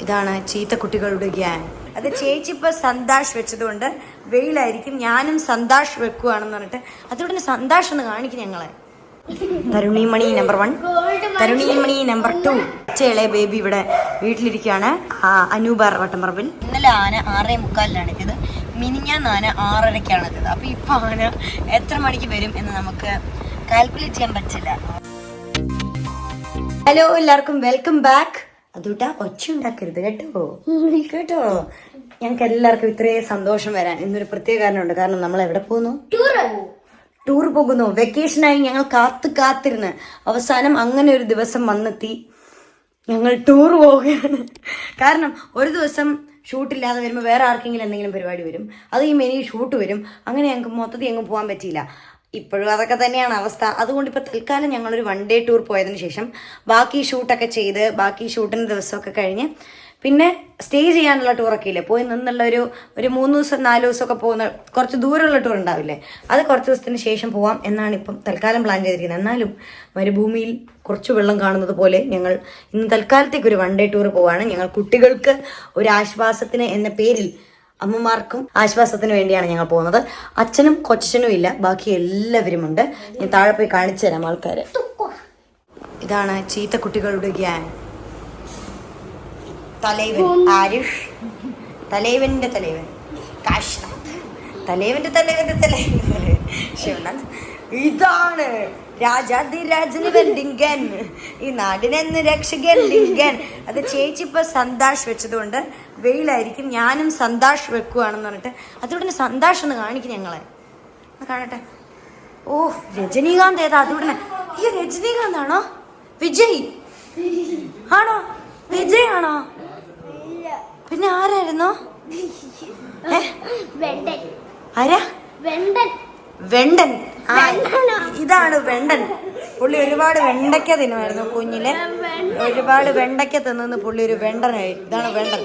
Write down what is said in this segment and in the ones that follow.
ഇതാണ് ചീത്ത കുട്ടികളുടെ ഗ്യാങ്. അത് ചേച്ചി ഇപ്പൊ സന്താഷ് വെച്ചതുകൊണ്ട് വെയിലായിരിക്കും, ഞാനും സന്താഷ് വെക്കുവാണെന്ന് പറഞ്ഞിട്ട് അതുകൊണ്ട് സന്താഷ് എന്ന് കാണിക്കും ഞങ്ങളെ. തരുണിമണി നമ്പർ 1, തരുണിമണി നമ്പർ 2. ഇളയ ബേബി ഇവിടെ വീട്ടിലിരിക്കുകയാണ്. അനൂപർ വട്ടംപറമ്പിൽ. ഇന്നലെ ആന 6:45 എത്തിയത്, മിനിഞ്ഞാന്ന് ആന 6:30 എത്തിയത്. അപ്പൊ ഇപ്പൊ ആന എത്ര മണിക്ക് വരും എന്ന് നമുക്ക് കാൽക്കുലേറ്റ് ചെയ്യാൻ പറ്റില്ല. ഹലോ, എല്ലാവർക്കും വെൽക്കം ബാക്ക്. അതുകൊണ്ടാ ഒച്ച ഉണ്ടാക്കരുത് കേട്ടോ കേട്ടോ. ഞങ്ങൾക്ക് എല്ലാവർക്കും ഇത്രയും സന്തോഷം വരാൻ ഇന്നൊരു പ്രത്യേക കാരണമുണ്ട്. കാരണം നമ്മൾ എവിടെ പോകുന്നു? ടൂർ പോകുന്നു. വെക്കേഷനായി ഞങ്ങൾ കാത്തിരുന്ന് അവസാനം അങ്ങനെ ഒരു ദിവസം വന്നെത്തി. ഞങ്ങൾ ടൂർ പോവുകയാണ്. കാരണം ഒരു ദിവസം ഷൂട്ടില്ലാതെ വരുമ്പോൾ വേറെ ആർക്കെങ്കിലും എന്തെങ്കിലും പരിപാടി വരും, അത് ഈ മെനു ഷൂട്ട് വരും. അങ്ങനെ ഞങ്ങൾക്ക് മൊത്തത്തിൽ എങ്ങും പോകാൻ പറ്റിയില്ല. ഇപ്പോഴും അതൊക്കെ തന്നെയാണ് അവസ്ഥ. അതുകൊണ്ട് ഇപ്പോൾ തൽക്കാലം ഞങ്ങളൊരു 1 ഡേ ടൂർ പോയതിന് ശേഷം ബാക്കി ഷൂട്ടൊക്കെ ചെയ്ത് ബാക്കി ഷൂട്ടിൻ്റെ ദിവസമൊക്കെ കഴിഞ്ഞ് പിന്നെ സ്റ്റേ ചെയ്യാനുള്ള ടൂറൊക്കെ ഇല്ലേ, പോയി നിന്നുള്ള ഒരു 3 ദിവസം 4 ദിവസമൊക്കെ പോകുന്ന കുറച്ച് ദൂരമുള്ള ടൂർ ഉണ്ടാവില്ലേ, അത് കുറച്ച് ദിവസത്തിന് ശേഷം പോവാം എന്നാണ് ഇപ്പം തൽക്കാലം പ്ലാൻ ചെയ്തിരിക്കുന്നത്. എന്നാലും മരുഭൂമിയിൽ കുറച്ച് വെള്ളം കാണുന്നത് പോലെ ഞങ്ങൾ ഇന്ന് തൽക്കാലത്തേക്ക് ഒരു 1 ഡേ ടൂർ പോവാണ്. ഞങ്ങൾ കുട്ടികൾക്ക് ഒരു ആശ്വാസത്തിന് എന്ന പേരിൽ, അമ്മമാർക്കും ആശ്വാസത്തിന് വേണ്ടിയാണ് ഞങ്ങൾ പോകുന്നത്. അച്ഛനും കൊച്ചനും ഇല്ല, ബാക്കി എല്ലാവരും ഉണ്ട്. ഞാൻ താഴെ പോയി കാണിച്ചു തരാം ആൾക്കാരെ. ഇതാണ് ചീത്ത കുട്ടികളുടെ ഗ്യാങ്. തലൈവൻ ആരിഷ്, തലൈവന്റെ തലൈവൻ കാശ്നാഥ്, തലൈവന്റെ ശിവനാഥ്. ഇതാണ് രാജാതിരാജന് വെല്ലിംഗൻ, ഈ നാടിനെന്ന് രക്ഷകൻ ലിംഗൻ. അത് ചേച്ചി ഇപ്പൊ സന്താഷ് വെച്ചതുകൊണ്ട് വെയിലായിരിക്കും, ഞാനും സന്താഷ് വെക്കുവാണെന്ന് പറഞ്ഞിട്ട് അതുകൊണ്ട് സന്താഷ് എന്ന് കാണിക്കും ഞങ്ങളെ. കാണട്ടെ. ഓ, രജനീകാന്ത് ഏതാ? അതുകൊണ്ട് ഈ രജനീകാന്ത് ആണോ? വിജയ് ആണോ? വിജയ് ആണോ? പിന്നെ ആരായിരുന്നു? ആരാ? വെണ്ടൻ. ഇതാണ് വെണ്ടൻ. പുള്ളി ഒരുപാട് വെണ്ടയ്ക്ക തിന്നുമായിരുന്നു കുഞ്ഞിലെ. ഒരുപാട് വെണ്ടയ്ക്ക തിന്നു പുള്ളി ഒരു വെണ്ടനായി. ഇതാണ് വെണ്ടൻ.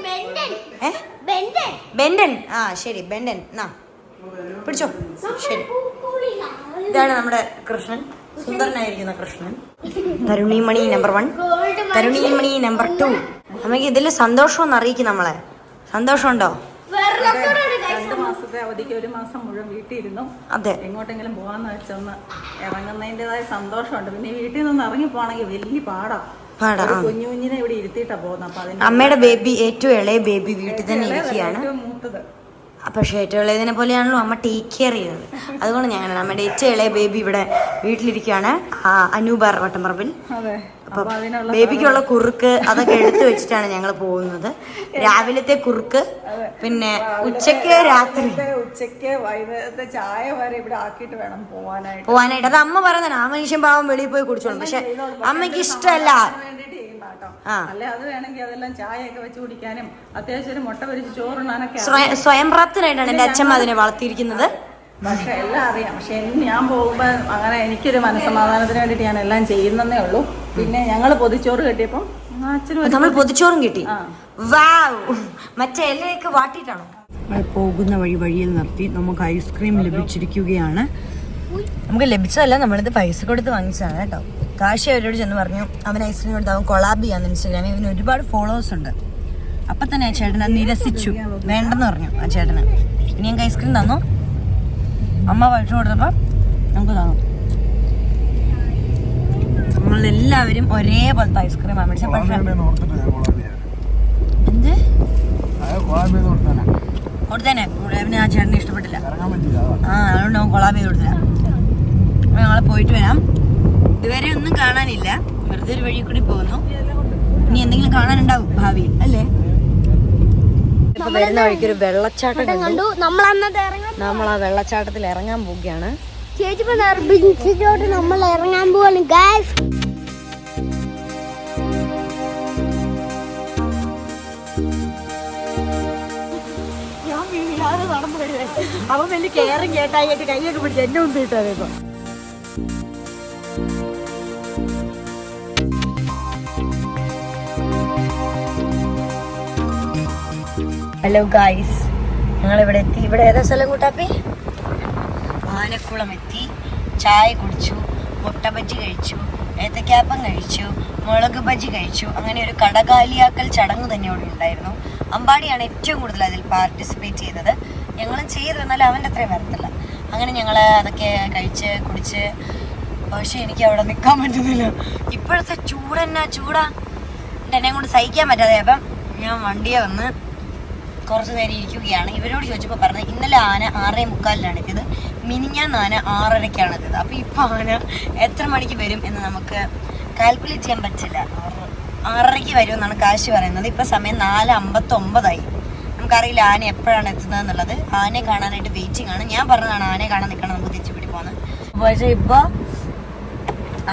ബെൻഡൻ. ആ ശരി, ബെൻഡൻ. പിടിച്ചോ. ശരി, ഇതാണ് നമ്മുടെ കൃഷ്ണൻ, സുന്ദരനായിരിക്കുന്ന കൃഷ്ണൻ. തരുണിമണി നമ്പർ 1, തരുണിമണി നമ്പർ 2. നമുക്ക് ഇതിൽ സന്തോഷമൊന്നും അറിയിക്കും നമ്മളെ. സന്തോഷമുണ്ടോ? 2 മാസത്തെ അവധിക്ക് 1 മാസം മുഴുവൻ വീട്ടിൽ ഇരുന്നു. അതെ, എങ്ങോട്ടെങ്കിലും പോകാന്ന് വെച്ചൊന്ന് ഇറങ്ങുന്നതിൻ്റെതായ സന്തോഷമുണ്ട്. പിന്നെ വീട്ടിൽ നിന്ന് ഇറങ്ങി പോകണമെങ്കിൽ വലിയ പാടാ. കുഞ്ഞിനെ ഇവിടെ ഇരുത്തിയിട്ടാ പോകുന്നത്. അപ്പൊ അതിന് അമ്മയുടെ ബേബി, ഏറ്റവും ഇളയ ബേബി വീട്ടിൽ തന്നെ ഇരിക്കുകയാണ്. മൂത്തത് പക്ഷേ ഏറ്റവും ഇളയതിനെ പോലെയാണല്ലോ അമ്മ ടേക്ക് കെയർ ചെയ്യുന്നത്. അതുകൊണ്ട് ഞാൻ നമ്മുടെ ഏറ്റവും ഇളയ ബേബി ഇവിടെ വീട്ടിലിരിക്കുകയാണ്. അനൂപർ വട്ടംപറമ്പിൽ. അപ്പൊ ബേബിക്കുള്ള കുറുക്ക് അതൊക്കെ എടുത്തു വെച്ചിട്ടാണ് ഞങ്ങൾ പോകുന്നത്. രാവിലത്തെ കുറുക്ക്, പിന്നെ ഉച്ചക്ക് വൈകുന്നേരത്തെ ചായ വരെ ഇവിടെ ആക്കിയിട്ട് വേണം പോവാനായിട്ട്. അത് അമ്മ പറയുന്നത്. ആ മനുഷ്യൻ പാവം വെളിയിൽ പോയി കുടിച്ചോളും, പക്ഷെ അമ്മയ്ക്ക് ഇഷ്ടമല്ല. അല്ലെ അത് വേണമെങ്കിൽ അതെല്ലാം ചായയൊക്കെ വെച്ച് കുടിക്കാനും അത്യാവശ്യം ഒരു മുട്ട പൊരിച്ച് ചോറുണ്ണാനൊക്കെ സ്വയം പ്രാപ്തനായിട്ടാണ് എന്റെ അച്ഛമ്മ അതിനെ വളർത്തിയിരിക്കുന്നത്. പക്ഷെ എല്ലാം അറിയാം. പക്ഷെ ഞാൻ പോകുമ്പോ അങ്ങനെ എനിക്കൊരു മനസ്സമാധാനത്തിന് വേണ്ടിട്ട് ഞാൻ എല്ലാം ചെയ്യുന്നതേ ഉള്ളൂ. പിന്നെ ഞങ്ങള് പൊതിച്ചോറ് കിട്ടിയപ്പം നമ്മൾ പൊതിച്ചോറും കിട്ടി. മറ്റേ എല്ലയൊക്കെ വാട്ടിയിട്ടാണോ? നമ്മൾ പോകുന്ന വഴിയിൽ നിർത്തി നമുക്ക് ഐസ്ക്രീം ലഭിച്ചിരിക്കുകയാണ്. നമുക്ക് ലഭിച്ചതല്ല, നമ്മളിത് പൈസ കൊടുത്ത് വാങ്ങിച്ചതാണ് കേട്ടോ. കാശി അവരോട് ചെന്ന് പറഞ്ഞു അവൻ ഐസ്ക്രീം കൊടുത്ത് അവൻ കൊളാബ് ചെയ്യാന്ന് ഇൻസ്റ്റാഗ്രാമിൽ. ഇവന് ഒരുപാട് ഫോളോവേഴ്സ് ഉണ്ട്. അപ്പം തന്നെ ആ ചേട്ടനെ നിരസിച്ചു, വേണ്ടെന്ന് പറഞ്ഞു ആ ചേട്ടന്. പിന്നെ ഞങ്ങൾക്ക് ഐസ്ക്രീം തന്നു. അമ്മ പൈസ കൊടുത്തപ്പോൾ നമുക്ക് തന്നു. നമ്മളെല്ലാവരും ഒരേപോലത്തെ ഐസ്ക്രീമാണ് മേടിച്ചത്. പക്ഷേ എന്ത് കൊടുത്തേനെ അവന് ആ ചേട്ടനെ ഇഷ്ടപ്പെട്ടില്ല. അതുകൊണ്ട് അവൻ കൊളാബ് ചെയ്ത് കൊടുത്തില്ല. ഞങ്ങളെ പോയിട്ട് വരാം. ഇതുവരെ ഒന്നും കാണാനില്ല, വെറുതെ ഒരു വഴി കൂടി പോകുന്നു. ഇനി എന്തെങ്കിലും കാണാനുണ്ടാവും ഭാവിയിൽ, അല്ലേ? ഇപ്പൊ വരുന്ന വഴിക്കൊരു വെള്ളച്ചാട്ടം കണ്ടു. നമ്മൾ ആ വെള്ളച്ചാട്ടത്തിൽ ഇറങ്ങാൻ പോവുകയാണ്. നമ്മൾ ഇറങ്ങാൻ പോവാണ് ഗൈസ്. ഞാൻ വീഴാതെ നടന്നു വരുവേ. അവൻ വലിയ കെയറും കേട്ടായിട്ട് കൈയൊക്കെ പിടിച്ച് എന്നെ ഒന്ന് കിട്ടാതെ. ഹലോ ഗായ്സ്, ഞങ്ങളിവിടെ എത്തി. ഇവിടെ ഏതാ സ്ഥലം കൂട്ടാപ്പി? ആനക്കുളം എത്തി. ചായ കുടിച്ചു, മുട്ട ബജ്ജി കഴിച്ചു, ഏത്തക്കാപ്പം കഴിച്ചു, മുളക് ബജി കഴിച്ചു. അങ്ങനെ ഒരു കടകാലിയാക്കൽ ചടങ്ങ് തന്നെ അവിടെ ഉണ്ടായിരുന്നു. അമ്പാടിയാണ് ഏറ്റവും കൂടുതൽ അതിൽ പാർട്ടിസിപ്പേറ്റ് ചെയ്തത്. ഞങ്ങളും ചെയ്തു, എന്നാലും അവൻ്റെ അത്രയും വരത്തില്ല. അങ്ങനെ ഞങ്ങൾ അതൊക്കെ കഴിച്ച് കുടിച്ച്. പക്ഷെ എനിക്ക് അവിടെ നിൽക്കാൻ പറ്റുന്നില്ല. ഇപ്പോഴത്തെ ചൂടാ എന്നെ കൊണ്ട് സഹിക്കാൻ പറ്റാതെ. അപ്പം ഞാൻ വണ്ടിയെ വന്ന് കുറച്ച് നേരം ഇരിക്കുകയാണ്. ഇവരോട് ചോദിച്ചപ്പോൾ പറഞ്ഞത് ഇന്നലെ ആന 6:45 എത്തിയത്, മിനിഞ്ഞാന്ന് ആന 6:30 എത്തിയത്. അപ്പോൾ ഇപ്പോൾ ആന എത്ര മണിക്ക് വരും എന്ന് നമുക്ക് കാൽക്കുലേറ്റ് ചെയ്യാൻ പറ്റില്ല. 6:30 വരുമെന്നാണ് കാശ് പറയുന്നത്. ഇപ്പം സമയം 4:59. നമുക്കറിയില്ല ആന എപ്പോഴാണ് എത്തുന്നത് എന്നുള്ളത്. ആനയെ കാണാനായിട്ട് വെയിറ്റിംഗ് ആണ്. ഞാൻ പറഞ്ഞതാണ് ആനയെ കാണാൻ നിൽക്കണം, നമുക്ക് തിരിച്ചു പിടി പോകുന്നത്. പക്ഷേ ഇപ്പോൾ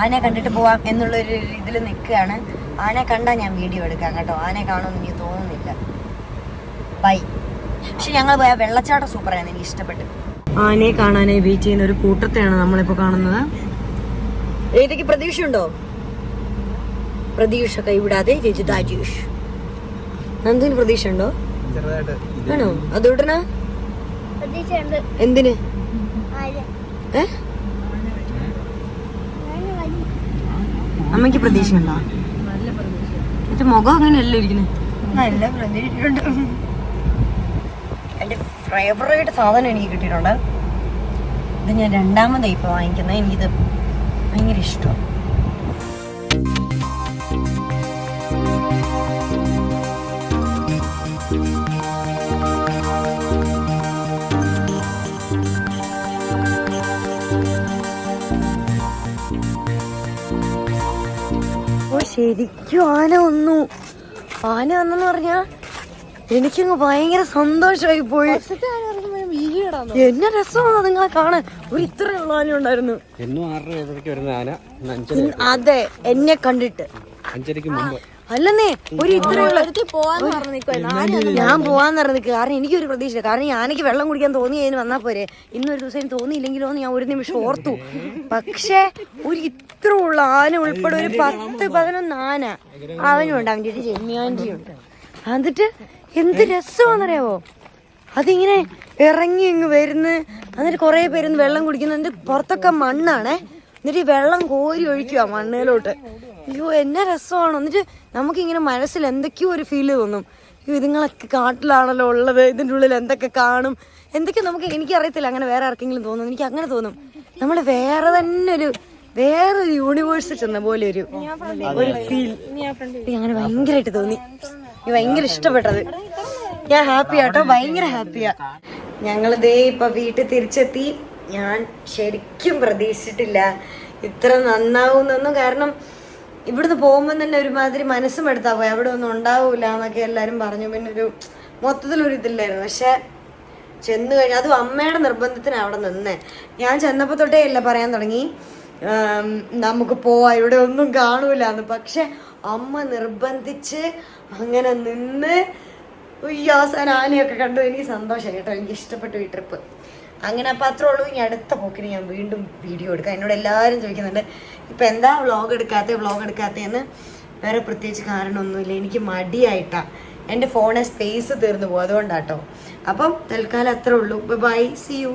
ആനയെ കണ്ടിട്ട് പോവാം എന്നുള്ളൊരു ഇതിൽ നിൽക്കുകയാണ്. ആനയെ കണ്ടാൽ ഞാൻ വീഡിയോ എടുക്കാം കേട്ടോ. ആനയെ കാണുമെന്ന് എനിക്ക് തോന്നുന്നില്ല. ബൈ. പക്ഷെ ഞങ്ങൾ പോയ വെള്ളച്ചാട്ടം സൂപ്പറായിരുന്നു, എനിക്ക് ഇഷ്ടപ്പെട്ടു. ആനയെ കാണാനായി വെയിറ്റ് ചെയ്യുന്ന ഒരു കൂട്ടത്തെയാണ് നമ്മളിപ്പോൾ കാണുന്നത്. ഏതൊക്കെ പ്രതീക്ഷയുണ്ടോ? പ്രതീക്ഷ കൈവിടാതെ രജിതാജീഷ്. നന്ദിന് പ്രതീക്ഷ ഉണ്ടോ? ആണോ? അതുടന എന്തിന്? അമ്മയ്ക്ക് പ്രതീക്ഷ ഉണ്ടോ? എന്റെ മുഖം അങ്ങനെയല്ല ഇരിക്കുന്നത്. നല്ല പ്രതീക്ഷയുണ്ട്. എൻ്റെ ഫേവറേറ്റ് സാധനം എനിക്ക് കിട്ടിയിട്ടുണ്ട്. ഇത് ഞാൻ രണ്ടാമതായി ഇപ്പോൾ വാങ്ങിക്കുന്നത്. എനിക്കിത് ഭയങ്കര ഇഷ്ടമാണ്. ശരിക്കും ആന വന്നെന്ന് പറഞ്ഞാ എനിക്കങ്ങ് ഭയങ്കര സന്തോഷമായി പോയി. എന്നെ രസമാണ് നിങ്ങളെ കാണാൻ. ഒരു ഇത്രയുള്ള ആന ഉണ്ടായിരുന്നു. അതെ, എന്നെ കണ്ടിട്ട് അല്ലെന്നേ ഒരു ഇത്രയുള്ള ഞാൻ പോവാന്ന് പറഞ്ഞു നിൽക്കുക. കാരണം എനിക്കൊരു പ്രതീക്ഷ. കാരണം ആനയ്ക്ക് വെള്ളം കുടിക്കാൻ തോന്നിയതിന് വന്നാൽ പോരെ. ഇന്നൊരു ദിവസം തോന്നിയില്ലെങ്കിലോ എന്ന് ഞാൻ ഒരു നിമിഷം ഓർത്തു. പക്ഷെ ഒരു ഇത്രയുള്ള ആന ഉൾപ്പെടെ ഒരു 10-11 ആന അവനുണ്ട്. അവൻ്റെ ഒരു ചെമ്മിയാൻ്റെയുണ്ട്. എന്നിട്ട് എന്ത് രസമാണെന്നറിയാവോ, അതിങ്ങനെ ഇറങ്ങി ഇങ്ങ് വരുന്നു. എന്നിട്ട് കുറേ പേരൊന്ന് വെള്ളം കുടിക്കുന്നു. എന്നിട്ട് പുറത്തൊക്കെ മണ്ണാണേ. എന്നിട്ട് ഈ വെള്ളം കോരി ഒഴിക്കുക മണ്ണയിലോട്ട്. അയ്യോ എന്നെ രസമാണ്. എന്നിട്ട് നമുക്കിങ്ങനെ മനസ്സിൽ എന്തൊക്കെയോ ഒരു ഫീല് തോന്നും. ഇതുങ്ങളൊക്കെ കാട്ടിലാണല്ലോ ഉള്ളത്, ഇതിൻ്റെ ഉള്ളിൽ എന്തൊക്കെ കാണും, എന്തൊക്കെ നമുക്ക് എനിക്കറിയത്തില്ല. അങ്ങനെ വേറെ ആർക്കെങ്കിലും തോന്നും. എനിക്ക് അങ്ങനെ തോന്നും. നമ്മൾ വേറെ തന്നെ വേറൊരു യൂണിവേഴ്സിൽ ചെന്ന പോലെ ഒരു ഫീൽ അങ്ങനെ ഭയങ്കരമായിട്ട് തോന്നി. എനിക്ക് ഭയങ്കര ഇഷ്ടപ്പെട്ടത്. ഞാൻ ഹാപ്പിയാ കേട്ടോ, ഭയങ്കര ഹാപ്പിയാ. ഞങ്ങളിതേ ഇപ്പൊ വീട്ടിൽ തിരിച്ചെത്തി. ഞാൻ ശരിക്കും പ്രതീക്ഷിച്ചിട്ടില്ല ഇത്ര നന്നാവുന്നൊന്നും. കാരണം ഇവിടുന്ന് പോകുമ്പോൾ തന്നെ ഒരുമാതിരി മനസ്സും എടുത്താൽ പോയി. അവിടെ ഒന്നും ഉണ്ടാവൂല എന്നൊക്കെ എല്ലാവരും പറഞ്ഞു. പിന്നെ മൊത്തത്തിലൊരു ഇതില്ലായിരുന്നു. പക്ഷെ ചെന്ന് കഴിഞ്ഞാൽ അതും അമ്മയുടെ നിർബന്ധത്തിന് അവിടെ നിന്നേ. ഞാൻ ചെന്നപ്പോൾ തൊട്ടേ ഇല്ല പറയാൻ തുടങ്ങി നമുക്ക് പോവാം, ഇവിടെ ഒന്നും കാണൂല എന്ന്. പക്ഷെ അമ്മ നിർബന്ധിച്ച് അങ്ങനെ നിന്ന് ഈ അവസാനം ആനയൊക്കെ കണ്ടു. എനിക്ക് സന്തോഷം കേട്ടോ, എനിക്ക് ഇഷ്ടപ്പെട്ടു ഈ ട്രിപ്പ്. അങ്ങനെ അപ്പം അത്രേ ഉള്ളൂ. ഇനി അടുത്ത പോക്കിന് ഞാൻ വീണ്ടും വീഡിയോ എടുക്കാം. എന്നോട് എല്ലാവരും ചോദിക്കുന്നുണ്ട് ഇപ്പം എന്താ വ്ളോഗ് എടുക്കാത്തതെന്ന്. വേറെ പ്രത്യേകിച്ച് കാരണമൊന്നുമില്ല, എനിക്ക് മടിയായിട്ടാണ്. എൻ്റെ ഫോണിൽ സ്പേസ് തീർന്നു പോകും, അതുകൊണ്ടാട്ടോ. അപ്പം തൽക്കാലം അത്രേ ഉള്ളൂ. Bye, see U.